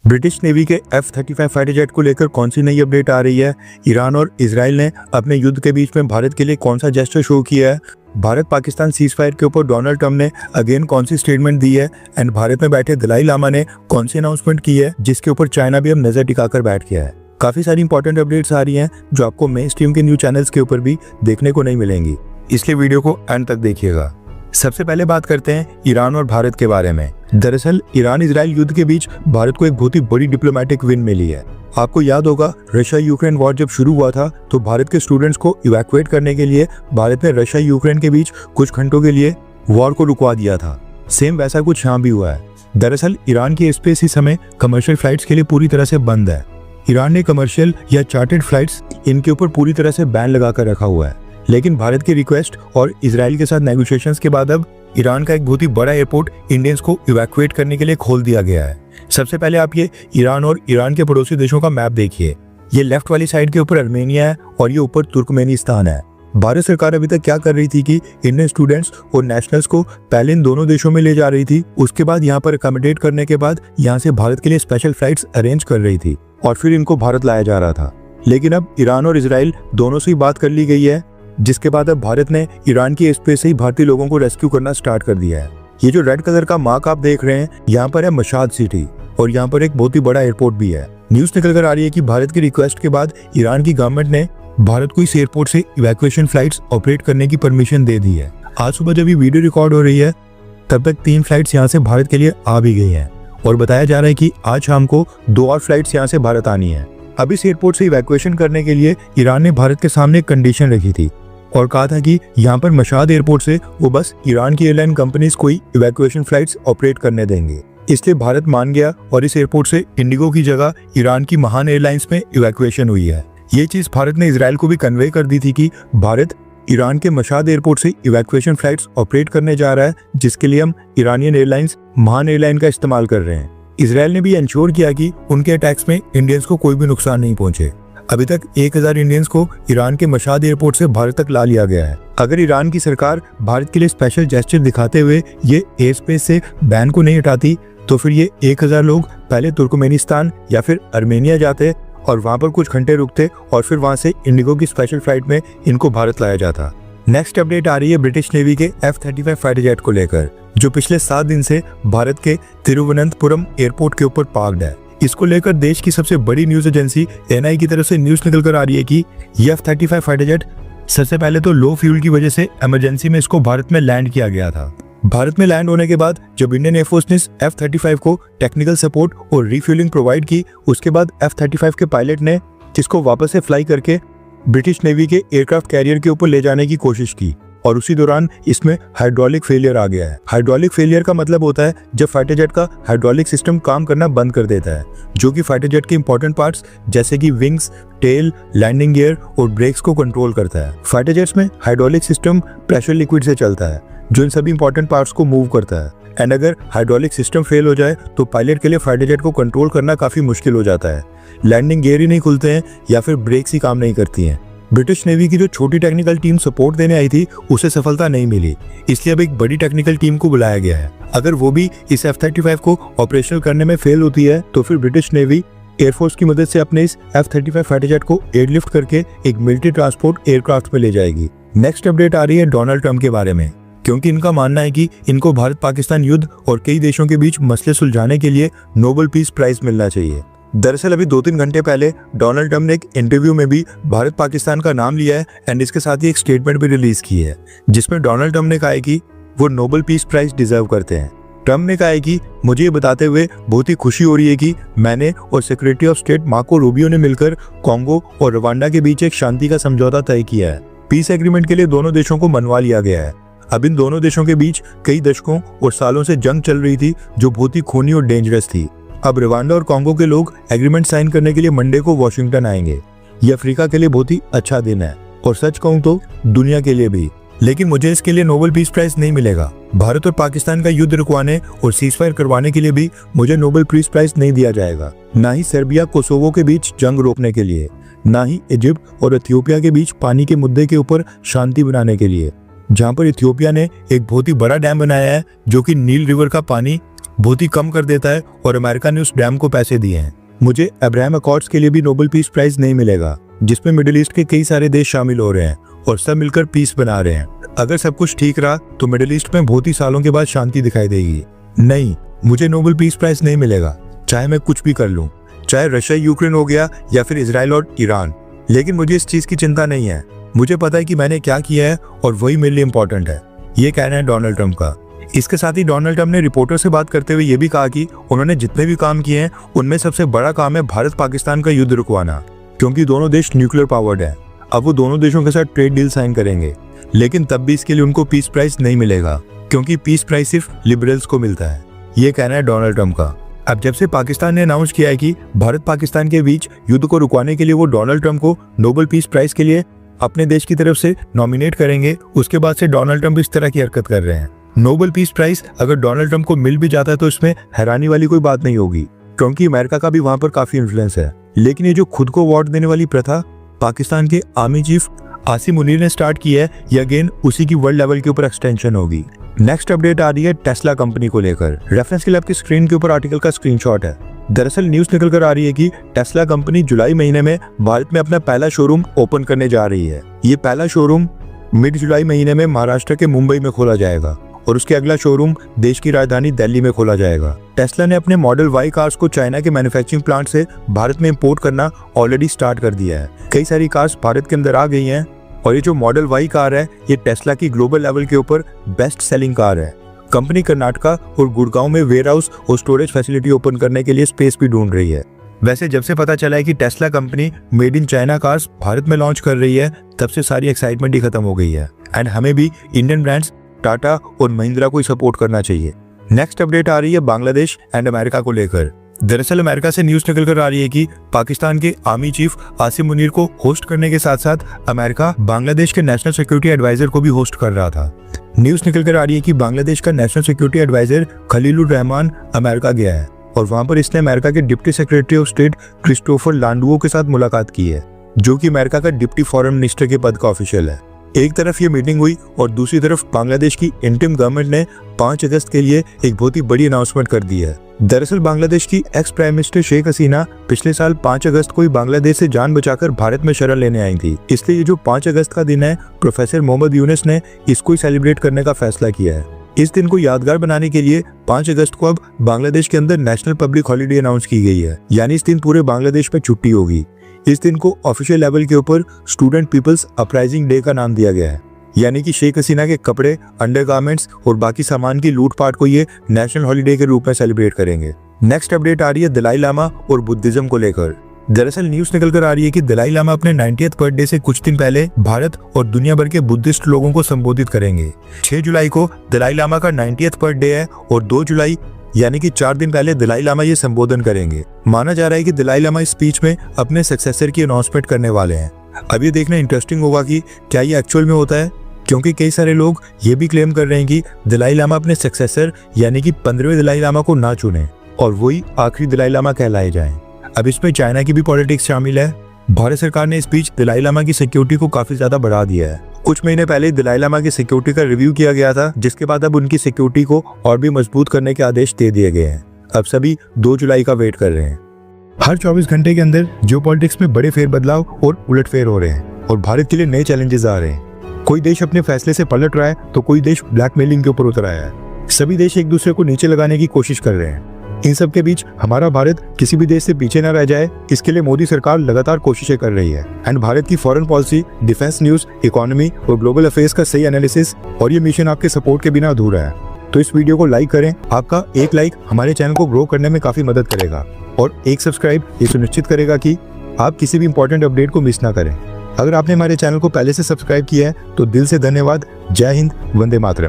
British navy के F-35 fighter jet को लेकर कौन सी नई अपडेट आ रही है? ईरान और इजराइल ने अपने युद्ध के बीच में भारत के लिए कौन सा जेस्चर शो किया है? भारत पाकिस्तान सीज फायर के ऊपर डोनाल्ड ट्रंप ने अगेन कौन सी स्टेटमेंट दी है? एंड भारत में बैठे दलाई लामा ने कौन सी अनाउंसमेंट की है जिसके ऊपर चाइना भी अब नजर टिकाकर बैठ गया है? काफी सारी इंपॉर्टेंट अपडेट्स आ रही हैं जो आपको मेन स्ट्रीम के न्यूज चैनल्स के ऊपर भी देखने को नहीं मिलेंगी, इसलिए वीडियो को एंड तक देखिएगा। सबसे पहले बात करते हैं ईरान और भारत के बारे में। दरअसल ईरान इजराइल युद्ध के बीच भारत को एक बहुत ही बड़ी डिप्लोमेटिक विन मिली है। आपको याद होगा रशिया यूक्रेन वॉर जब शुरू हुआ था तो भारत के स्टूडेंट्स को इवैक्यूएट करने के लिए भारत ने रशिया यूक्रेन के बीच कुछ घंटों के लिए वॉर को रुकवा दिया था। सेम वैसा कुछ यहाँ भी हुआ है। दरअसल ईरान की स्पेस इस समय कमर्शियल फ्लाइट्स के लिए पूरी तरह से बंद है। ईरान ने कमर्शियल या चार्टर्ड फ्लाइट्स इनके ऊपर पूरी तरह से बैन लगाकर रखा हुआ है, लेकिन भारत की रिक्वेस्ट और इजराइल के साथ नेगोशिएशंस के बाद अब ईरान का एक बहुत ही बड़ा एयरपोर्ट इंडियंस को इवैक्यूएट करने के लिए खोल दिया गया है। सबसे पहले आप ये ईरान और ईरान के पड़ोसी देशों का मैप देखिए। ये लेफ्ट वाली साइड के ऊपर अर्मेनिया है और ये ऊपर तुर्कमेनिस्तान है। भारत सरकार अभी तक क्या कर रही थी कि इंडियन स्टूडेंट्स और नेशनल्स को पहले इन दोनों देशों में ले जा रही थी, उसके बाद यहाँ पर अकोमोडेट करने के बाद यहाँ से भारत के लिए स्पेशल फ्लाइट्स अरेंज कर रही थी और फिर इनको भारत लाया जा रहा था। लेकिन अब ईरान और इजराइल दोनों से ही बात कर ली गई है, जिसके बाद अब भारत ने ईरान की स्पेस से ही भारतीय लोगों को रेस्क्यू करना स्टार्ट कर दिया है। ये जो रेड कलर का मार्क आप देख रहे हैं, यहाँ पर है मशाद सिटी और यहाँ पर एक बहुत ही बड़ा एयरपोर्ट भी है। न्यूज निकल कर आ रही है कि भारत की रिक्वेस्ट के बाद ईरान की गवर्नमेंट ने भारत को इस एयरपोर्ट से इवैक्यूएशन फ्लाइट्स ऑपरेट करने की परमिशन दे दी है। आज सुबह जब ये वीडियो रिकॉर्ड हो रही है तब तक 3 फ्लाइट्स यहाँ से भारत के लिए आ भी गई हैं और बताया जा रहा है कि आज शाम को 2 और फ्लाइट्स यहाँ से भारत आनी है। अब इस एयरपोर्ट से इवैक्यूएशन करने के लिए ईरान ने भारत के सामने एक कंडीशन रखी थी और कहा था कि यहाँ पर मशाद एयरपोर्ट से वो बस ईरान की एयरलाइन कंपनीज को ही इवैक्यूएशन फ्लाइट्स ऑपरेट करने देंगे। इसलिए भारत मान गया और इस एयरपोर्ट से इंडिगो की जगह ईरान की महान एयरलाइंस में इवैक्यूएशन हुई है। ये चीज भारत ने इजराइल को भी कन्वे कर दी थी कि भारत ईरान के मशाद एयरपोर्ट से इवैक्यूएशन फ्लाइट्स ऑपरेट करने जा रहा है, जिसके लिए हम ईरानियन एयरलाइंस महान एयरलाइन का इस्तेमाल कर रहे हैं। इजराइल ने भी इंश्योर किया कि उनके अटैक्स में इंडियंस को कोई भी नुकसान नहीं पहुंचे। अभी तक 1000 इंडियंस को ईरान के मशाद एयरपोर्ट से भारत तक ला लिया गया है। अगर ईरान की सरकार भारत के लिए स्पेशल जेस्चर दिखाते हुए ये एयर स्पेस से बैन को नहीं हटाती तो फिर ये 1000 लोग पहले तुर्कमेनिस्तान या फिर अर्मेनिया जाते और वहां पर कुछ घंटे रुकते और फिर वहां से इंडिगो की स्पेशल फ्लाइट में इनको भारत लाया जाता। नेक्स्ट अपडेट आ रही है ब्रिटिश नेवी के F-35 फाइटर जेट को लेकर, जो पिछले 7 दिन से भारत के तिरुवनंतपुरम एयरपोर्ट के ऊपर पार्क्ड है। इसको लेकर देश की सबसे बड़ी न्यूज एजेंसी NI की तरफ से न्यूज निकल कर आ रही है कि ये F-35 फाइटर जेट सबसे पहले तो लो फ्यूल की वजह से इमरजेंसी में इसको भारत में लैंड किया गया था। भारत में लैंड होने के बाद जब इंडियन एयरफोर्स ने F-35 को टेक्निकल सपोर्ट और रिफ्यूलिंग प्रोवाइड की, उसके बाद F-35 के पायलट ने इसको वापस से फ्लाई करके ब्रिटिश नेवी के एयरक्राफ्ट कैरियर के ऊपर ले जाने की कोशिश की और उसी दौरान इसमें हाइड्रोलिक फेलियर आ गया है। हाइड्रोलिक फेलियर का मतलब होता है जब फाइटर जेट का हाइड्रोलिक सिस्टम काम करना बंद कर देता है, जो कि फाइटर जेट के इंपॉर्टेंट पार्ट्स जैसे कि विंग्स, टेल, लैंडिंग गियर और ब्रेक्स को कंट्रोल करता है। फाइटर जेट्स में हाइड्रोलिक सिस्टम प्रेशर लिक्विड से चलता है जो इन सभी इंपॉर्टेंट पार्ट्स को मूव करता है। एंड अगर हाइड्रोलिक सिस्टम फेल हो जाए तो पायलट के लिए फाइटर जेट को कंट्रोल करना काफी मुश्किल हो जाता है। लैंडिंग गियर ही नहीं खुलते हैं या फिर ब्रेक्स ही काम नहीं करती हैं। ब्रिटिश नेवी की जो छोटी टेक्निकल टीम सपोर्ट देने आई थी उसे सफलता नहीं मिली, इसलिए अब एक बड़ी टेक्निकल टीम को बुलाया गया है। अगर वो भी इस F-35 को ऑपरेशनल करने में फेल होती है तो फिर ब्रिटिश नेवी एयरफोर्स की मदद से अपने इस F-35 फाइटर जेट को एयरलिफ्ट करके एक मिलिट्री ट्रांसपोर्ट एयरक्राफ्ट में ले जाएगी। नेक्स्ट अपडेट आ रही है डोनाल्ड ट्रंप के बारे में, क्योंकि इनका मानना है कि इनको भारत पाकिस्तान युद्ध और कई देशों के बीच मसले सुलझाने के लिए नोबेल पीस प्राइज मिलना चाहिए। दरअसल अभी 2-3 घंटे पहले डोनाल्ड ट्रंप ने एक इंटरव्यू में भी भारत पाकिस्तान का नाम लिया है एंड इसके साथ ही एक स्टेटमेंट भी रिलीज की है, जिसमें डोनाल्ड ट्रंप ने कहा है कि वो नोबेल पीस प्राइज डिजर्व करते हैं। ट्रंप ने कहा है कि मुझे ये बताते हुए बहुत ही खुशी हो रही है कि मैंने और secretary of state Marco Rubio ने मिलकर कॉन्गो और रवांडा के बीच एक शांति का समझौता तय किया है। पीस एग्रीमेंट के लिए दोनों देशों को मनवा लिया गया है। अब इन दोनों देशों के बीच कई दशकों और सालों से जंग चल रही थी जो बहुत ही खूनी और डेंजरस थी। अब रवांडा और कॉन्गो के लोग एग्रीमेंट साइन करने के लिए मंडे को वॉशिंगटन आएंगे। ये अफ्रीका के लिए बहुत ही अच्छा दिन है और सच कहूँ तो दुनिया के लिए भी। लेकिन मुझे इसके लिए नोबेल पीस प्राइज नहीं मिलेगा। भारत और पाकिस्तान का युद्ध रुकवाने और सीज फायर करवाने के लिए भी मुझे नोबेल पीस प्राइज नहीं दिया जाएगा, ना ही सर्बिया कोसोवो के बीच जंग रोकने के लिए, ना ही इजिप्ट और इथियोपिया के बीच पानी के मुद्दे के ऊपर शांति बनाने के लिए, जहाँ पर इथियोपिया ने एक बहुत ही बड़ा डैम बनाया है जो कि नील रिवर का पानी बहुत ही कम कर देता है और अमेरिका ने उस डैम को पैसे दिए हैं। मुझे अब्राहम अकॉर्ड्स के लिए भी नोबेल पीस प्राइज नहीं मिलेगा, जिसमें मिडिल ईस्ट के कई सारे देश शामिल हो रहे हैं और सब मिलकर पीस बना रहे हैं। अगर सब कुछ ठीक रहा तो मिडिल ईस्ट में बहुत ही सालों के बाद शांति दिखाई देगी। नहीं, मुझे नोबेल पीस प्राइज नहीं मिलेगा, चाहे मैं कुछ भी कर लूं, चाहे रशिया यूक्रेन हो गया या फिर इजराइल और ईरान। लेकिन मुझे इस चीज की चिंता नहीं है। मुझे पता है कि मैंने क्या किया है और वही मेरे लिए इम्पोर्टेंट है। ये कहना है डोनाल्ड ट्रंप का। इसके साथ ही डोनाल्ड ट्रंप ने रिपोर्टर से बात करते हुए ये भी कहा कि उन्होंने जितने भी काम किए हैं उनमें सबसे बड़ा काम है भारत पाकिस्तान का युद्ध रुकवाना, क्योंकि दोनों देश न्यूक्लियर पावर्ड है। अब वो दोनों देशों के साथ ट्रेड डील साइन करेंगे, लेकिन तब भी इसके लिए उनको पीस प्राइज नहीं मिलेगा, क्योंकि पीस प्राइज सिर्फ लिबरल्स को मिलता है। ये कहना है डोनाल्ड ट्रंप का। अब जब से पाकिस्तान ने अनाउंस किया है कि भारत पाकिस्तान के बीच युद्ध को रुकवाने के लिए वो डोनाल्ड ट्रंप को नोबेल पीस प्राइज के लिए अपने देश की तरफ से नॉमिनेट करेंगे, उसके बाद से डोनाल्ड ट्रंप इस तरह की हरकत कर रहे हैं। नोबेल पीस प्राइज अगर डोनाल्ड ट्रंप को मिल भी जाता है तो इसमें हैरानी वाली कोई बात नहीं होगी, क्योंकि अमेरिका का भी वहां पर काफी इन्फ्लुएंस है। लेकिन ये जो खुद को अवार्ड देने वाली प्रथा पाकिस्तान के आर्मी चीफ आसिम मुनीर ने स्टार्ट की है, ये अगेन उसी की वर्ल्ड लेवल के ऊपर एक्सटेंशन होगी। नेक्स्ट अपडेट आ रही है टेस्ला कंपनी को लेकर। रेफरेंस के लिए आपकी स्क्रीन के ऊपर आर्टिकल का स्क्रीनशॉट है। दरअसल न्यूज निकल कर आ रही है कि टेस्ला कंपनी जुलाई महीने में भारत में अपना पहला शोरूम ओपन करने जा रही है। ये पहला शोरूम मिड जुलाई महीने में महाराष्ट्र के मुंबई में खोला जाएगा और उसके अगला शोरूम देश की राजधानी दिल्ली में खोला जाएगा। टेस्ला ने अपने मॉडल वाई कार्स को चाइना के मैन्युफैक्चरिंग प्लांट से भारत में इंपोर्ट करना ऑलरेडी स्टार्ट कर दिया है। कई सारी कार्स भारत के अंदर आ गई हैं और ये जो मॉडल वाई कार है ये टेस्ला की ग्लोबल लेवल के ऊपर बेस्ट सेलिंग कार है। कंपनी कर्नाटका और गुड़गांव में वेयर हाउस और स्टोरेज फैसिलिटी ओपन करने के लिए स्पेस भी ढूंढ रही है। वैसे जब से पता चला है कि Tesla company made in China cars Bharat में लॉन्च कर रही है, तब से सारी एक्साइटमेंट ही खत्म हो गई है एंड हमें भी इंडियन ब्रांड्स टाटा और महिंद्रा को सपोर्ट करना चाहिए। नेक्स्ट अपडेट आ रही है बांग्लादेश एंड अमेरिका को लेकर। दरअसल अमेरिका से न्यूज निकल कर आ रही है कि पाकिस्तान के आर्मी चीफ आसिम मुनीर को होस्ट करने के साथ साथ अमेरिका बांग्लादेश के नेशनल सिक्योरिटी एडवाइजर को भी होस्ट कर रहा था। न्यूज निकल कर आ रही है कि बांग्लादेश का national security adviser Khalilur Rahman America गया है और वहां पर इसने अमेरिका के deputy secretary of state Christopher Landau के साथ मुलाकात की है, जो कि अमेरिका का डिप्टी फॉरेन मिनिस्टर के पद का ऑफिशियल है। एक तरफ ये मीटिंग हुई और दूसरी तरफ बांग्लादेश की इंटरिम गवर्नमेंट ने 5 अगस्त के लिए एक बहुत ही बड़ी अनाउंसमेंट कर दी है। दरअसल बांग्लादेश की ex prime minister Sheikh Hasina पिछले साल 5 अगस्त को ही बांग्लादेश से जान बचाकर भारत में शरण लेने आई थी। इसलिए ये जो 5 अगस्त का दिन है, प्रोफेसर मोहम्मद यूनुस ने इसको ही सेलिब्रेट करने का फैसला किया है। इस दिन को यादगार बनाने के लिए 5 अगस्त को अब बांग्लादेश के अंदर नेशनल पब्लिक हॉलिडे अनाउंस की गई है, यानी इस दिन पूरे बांग्लादेश में छुट्टी होगी। इस दिन को ऑफिशियल लेवल के ऊपर स्टूडेंट पीपल्स अपराइजिंग डे का नाम दिया गया है, यानी कि शेख हसीना के कपड़े, अंडरगारमेंट्स और बाकी सामान की लूटपाट को ये नेशनल हॉलिडे के रूप में सेलिब्रेट करेंगे। नेक्स्ट अपडेट आ रही है दलाई लामा और बुद्धिज्म को लेकर। दरअसल न्यूज निकल कर आ रही है कि दलाई लामा अपने 90th बर्थडे से कुछ दिन पहले भारत और दुनिया भर के बुद्धिस्ट लोगों को संबोधित करेंगे। 6 जुलाई को दलाई लामा का 90th बर्थडे है और 2 जुलाई यानी कि 4 दिन पहले दलाई लामा ये संबोधन करेंगे। माना जा रहा है कि दलाई लामा इस स्पीच में अपने सक्सेसर की अनाउंसमेंट करने वाले हैं। अब ये देखना इंटरेस्टिंग होगा कि क्या ये एक्चुअल में होता है, क्योंकि कई सारे लोग ये भी क्लेम कर रहे हैं कि दलाई लामा अपने सक्सेसर यानी कि 15वें दलाई लामा को ना चुने और वही आखिरी दलाई लामा कहलाए जाएं। अब इसमें चाइना की भी पॉलिटिक्स शामिल है। भारत सरकार ने इस बीच दलाई लामा की सिक्योरिटी को काफी ज्यादा बढ़ा दिया है। कुछ महीने पहले दलाई लामा की सिक्योरिटी का रिव्यू किया गया था, जिसके बाद अब उनकी सिक्योरिटी को और भी मजबूत करने के आदेश दे दिए गए हैं। अब सभी 2 जुलाई का वेट कर रहे हैं। हर 24 घंटे के अंदर जियोपॉलिटिक्स में बड़े फेरबदलाव और उलटफेर हो रहे हैं और भारत के लिए नए चैलेंजेस आ रहे हैं। कोई देश अपने फैसले से पलट रहा है तो कोई देश ब्लैकमेलिंग के ऊपर उतर आया है। सभी देश एक दूसरे को नीचे लगाने की कोशिश कर रहे हैं। इन सब के बीच हमारा भारत किसी भी देश से पीछे न रह जाए, इसके लिए मोदी सरकार लगातार कोशिशें कर रही है एंड भारत की foreign policy, defence news, economy और ग्लोबल अफेयर्स का सही एनालिसिस और ये मिशन आपके सपोर्ट के बिना अधूरा है। तो इस वीडियो को लाइक करें। आपका एक लाइक हमारे चैनल को ग्रो करने में काफी मदद करेगा और एक सब्सक्राइब ये सुनिश्चित करेगा कि आप किसी भी इंपॉर्टेंट अपडेट को मिस ना करें। अगर आपने हमारे चैनल को पहले से सब्सक्राइब किया है तो दिल से धन्यवाद। जय हिंद, वंदे मातरम।